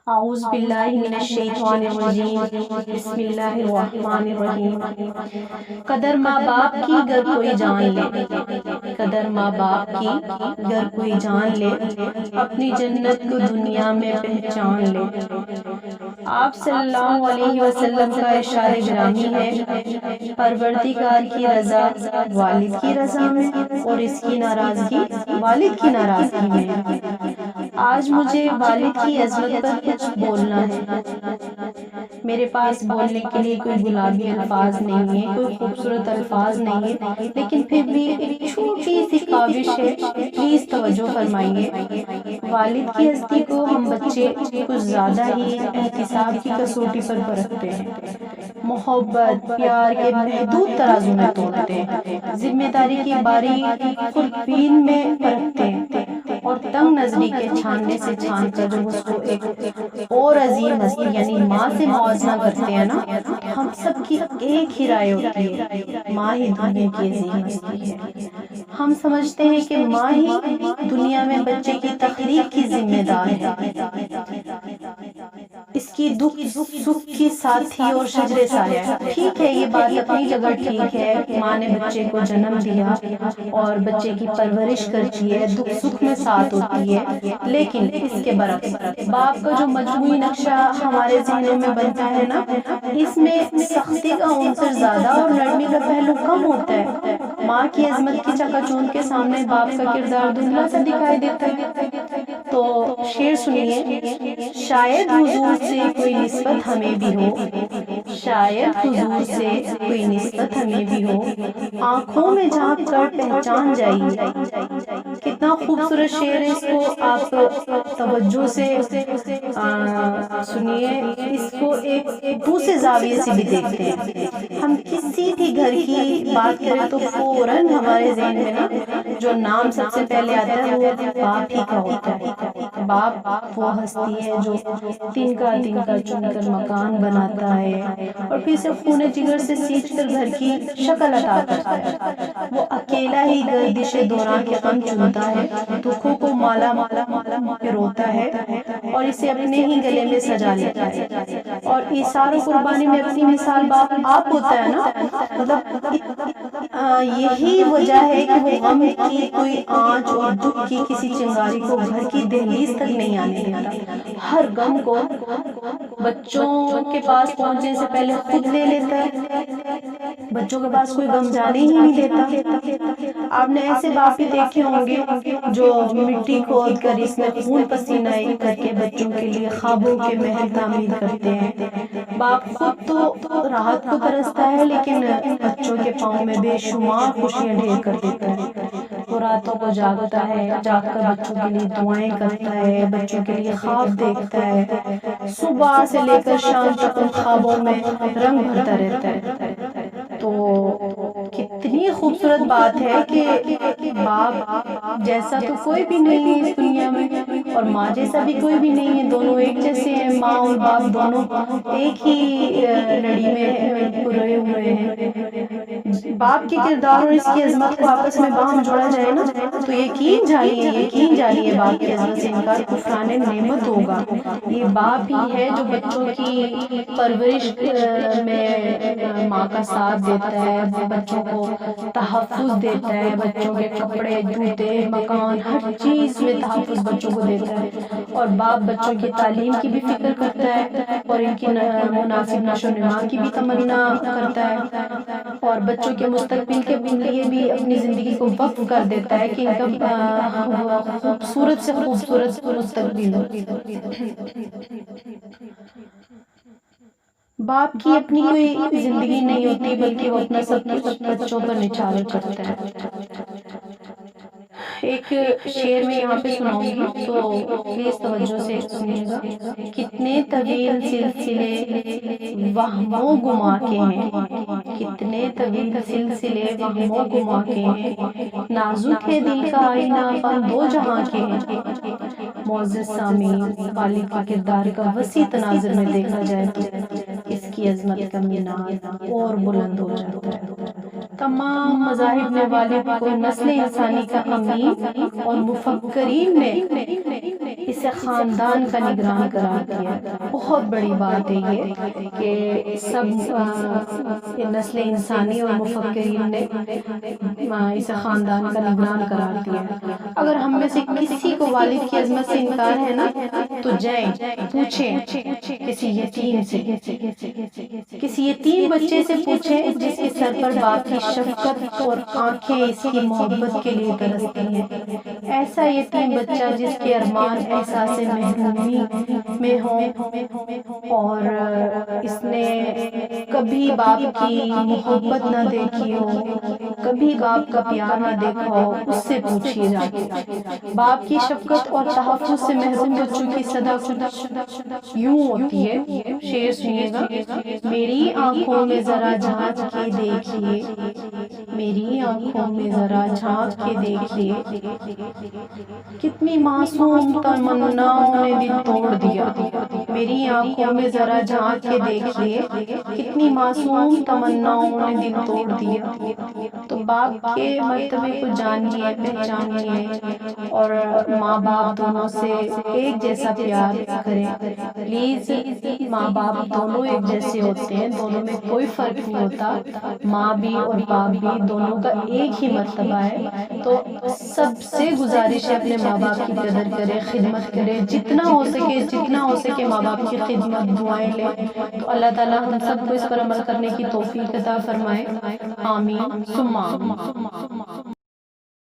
اعوذ باللہ من الشیطان الرجیم، بسم اللہ الرحمن الرحیم۔ قدر ماں باپ کی گر کوئی جان لے، قدر ماں باپ کی گر کوئی جان لے، اپنی جنت کو دنیا میں پہچان لے۔ آپ صلی اللہ علیہ وسلم کا ارشاد گرامی ہے، پروردگار کی رضا والد کی رضا میں اور اس کی ناراضگی والد کی ناراضگی میں۔ آج مجھے والد کی عظمت پر کچھ بولنا ہے۔ میرے پاس بولنے کے لیے کوئی گلابی الفاظ نہیں ہے، کوئی خوبصورت الفاظ نہیں ہے، لیکن پھر بھی ایک چھوٹی سی کاوش ہے، پلیز توجہ فرمائیے۔ والد کی ہستی کو ہم بچے کچھ زیادہ ہی احتساب کی کسوٹی پر پرکھتے ہیں، محبت پیار کے محدود ترازو میں توڑتے ہیں، ذمہ داری کی باریک خوربین میں پرکھتے ہیں، اور تنگ نظری کے چھاننے سے چھان کر جب اس کو ایک اور عظیم ہستی یعنی ماں سے موازنہ کرتے ہیں نا، ہم سب کی ایک ہی رائے ہوتی ہے، ماں ہی دنیا کی عظیم ہستی ہے۔ ہم سمجھتے ہیں کہ ماں ہی دنیا میں بچے کی تخلیق کی ذمہ دار ہے، اس کی دکھ سکھ کی ساتھی اور شجر سایہ ہے۔ ٹھیک ہے، یہ بات اپنی جگہ ٹھیک ہے، ماں نے بچے کو جنم دیا اور بچے کی پرورش کرتی ہے، دکھ سکھ میں ساتھ ہوتی ہے، لیکن اس کے برعکس باپ کا جو مجموعی نقشہ ہمارے ذہنوں میں بنتا ہے نا، اس میں سختی کا عنصر زیادہ اور نرمی کا پہلو کم ہوتا ہے۔ ماں کی عظمت کی چکا چوند کے سامنے باپ کا کردار دھندلا سا دکھائی دیتا ہے۔ تو شعر سنیے، شاید حضور سے کوئی نسبت ہمیں بھی ہو، شاید حضور سے کوئی نسبت ہمیں بھی ہو، آنکھوں میں جھانک کر پہچان جائیے۔ کتنا خوبصورت شعر ہے، اس کو آپ توجہ سے سنیے، اس کو ایک دوسرے زاویے سے بھی دیکھتے ہیں۔ ہم کسی بھی گھر کی بات کریں تو فوراً ہمارے ذہن میں نا جو نام سب سے پہلے آتا ہے وہ باپ ہی کا ہوتا ہے۔ باپ وہ ہستی ہے جو تن کا چن کر مکان بناتا ہے اور پھر سے خون جگر سے سینچ کر گھر کی شکل عطا کرتا ہے۔ وہ اکیلا ہی گردش دوران کے غم چنتا ہے، دکھوں کو مالا پروتا ہے اور اسے اپنے ہی گلے میں سجا لیتا ہے۔ اور ایثار و قربانی میں اپنی مثال باپ آپ ہوتا ہے نا، مطلب یہی وجہ ہے کہ وہ غم کی کوئی آنچ اور دکھ کی کسی چنگاری کو گھر کی دہلیز تک نہیں آنے دیتا۔ ہر غم کو بچوں کے پاس پہنچنے سے پہلے خود لے لیتا ہے، بچوں کے پاس کوئی غم جانے ہی نہیں دیتا۔ آپ نے ایسے باپ بھی دیکھے ہوں گے جو مٹی کھود کر اس میں خون پسینہ ایک کر کے بچوں کے لیے خوابوں کے محل تعمیر کرتے ہیں۔ باپ خود تو راحت کو ترستا ہے، لیکن بچوں کے پاؤں میں بے شمار خوشیاں ڈھیر کر دیتا ہے۔ وہ راتوں کو جاگتا ہے، جاگ کر بچوں کے لیے دعائیں کرتا ہے، بچوں کے لیے خواب دیکھتا ہے، صبح سے لے کر شام تک ان خوابوں میں رنگ بھرتا رہتا ہے۔ تو کتنی خوبصورت بات ہے کہ باپ جیسا تو کوئی بھی نہیں ہے اس دنیا میں، اور ماں جیسا بھی کوئی بھی نہیں ہے، دونوں ایک جیسے ہیں، ماں اور باپ دونوں ایک ہی لڑی میں پروئے ہوئے ہیں۔ باپ کے کردار اور اس کی عظمت کو آپس میں باہم جوڑا جائے نا تو یقین جانیے باپ کی عظمت سے انکار کفران نعمت ہوگا۔ یہ باپ ہی ہے جو بچوں کی پرورش میں ماں کا ساتھ دیتا ہے، بچوں کو تحفظ دیتا ہے، بچوں کے کپڑے جوتے مکان ہر چیز میں تحفظ بچوں کو دیتا ہے، اور باپ بچوں کی تعلیم کی بھی فکر کرتا ہے اور ان کی مناسب نشو و نما کی بھی تمنا کرتا ہے، اور بچوں کے مستقبل کے لیے بھی اپنی زندگی کو وقف کر دیتا ہے کہ ان کا خوبصورت سے خوبصورت مستقبل ہو۔ باپ کی اپنی کوئی زندگی نہیں ہوتی، بلکہ وہ اپنا سب کچھ بچوں پر نچھاور کرتا ہے۔ ایک شعر میں یہاں پہ سناؤں گی تو پلیز توجہ سے سنیے گا۔ کتنے طویل سلسلے وہم و گما کے ہیں، کتنے طویل سلسلے وہم و گما کے ہیں، نازک ہے دل کا آئینہ غم دو جہاں کے ہیں۔ معزز سامعین، والد کے کردار کا وسیع تناظر میں دیکھا جائے تو اس کی عظمت کا مینار اور بلند ہو جاتا ہے۔ تمام مذاہب نے والد کو نسل انسانی کا امین اور مفکرین نے اسے خاندان کا نگران قرار دیا۔ بہت بڑی بات ہے یہ کہ سب نسل انسانی اور مفکرین نے اسے خاندان کا نگران قرار دیا۔ اگر ہم میں سے کسی کو والد کی عظمت سے انکار ہے نا تو جائیں پوچھیں کسی یتیم سے، کسی یتیم بچے سے پوچھیں جس کے سر پر باپ کی شفقت اور آنکھیں اس کی محبت کے لیے ترستی ہیں۔ ایسا یتیم بچہ جس کے ارمان احساس محرومی میں ہوں اور اس نے کبھی باپ کی محبت نہ دیکھی ہو، کبھی باپ کا پیار نہ دیکھا ہو، اس سے پوچھیے جا کے۔ باپ کی شفقت اور تحفظ سے محروم بچوں کی صدا یوں ہوتی ہے، شعر سنیے گا۔ میری آنکھوں میں ذرا جھانک کے دیکھیے، میری آنکھوں میں ذرا جھانک کے دیکھیے، کتنی معصوم تمناؤں نے دل توڑ دیا۔ میری آنکھوں میں ذرا جھانک کے دیکھیے، کتنی معصوم تمناؤں نے دل توڑ دیا۔ تو باپ کے مرتبے کو جانیے، پہچانیے اور ماں باپ دونوں سے ایک جیسا پیار کریں۔ پلیز، ماں باپ دونوں ایک جیسے ہوتے ہیں، دونوں میں کوئی فرق نہیں ہوتا۔ ماں بھی اور باپ بھی دونوں کا ایک ہی مرتبہ ہے۔ تو سب سے گزارش ہے اپنے ماں باپ کی قدر کرے، خدمت کرے، جتنا ہو سکے ماں باپ کی خدمت، دعائیں لیں۔ تو اللہ تعالیٰ ہم سب کو اس پر عمل کرنے کی توفیق عطا فرمائے۔ آمین ثم آمین۔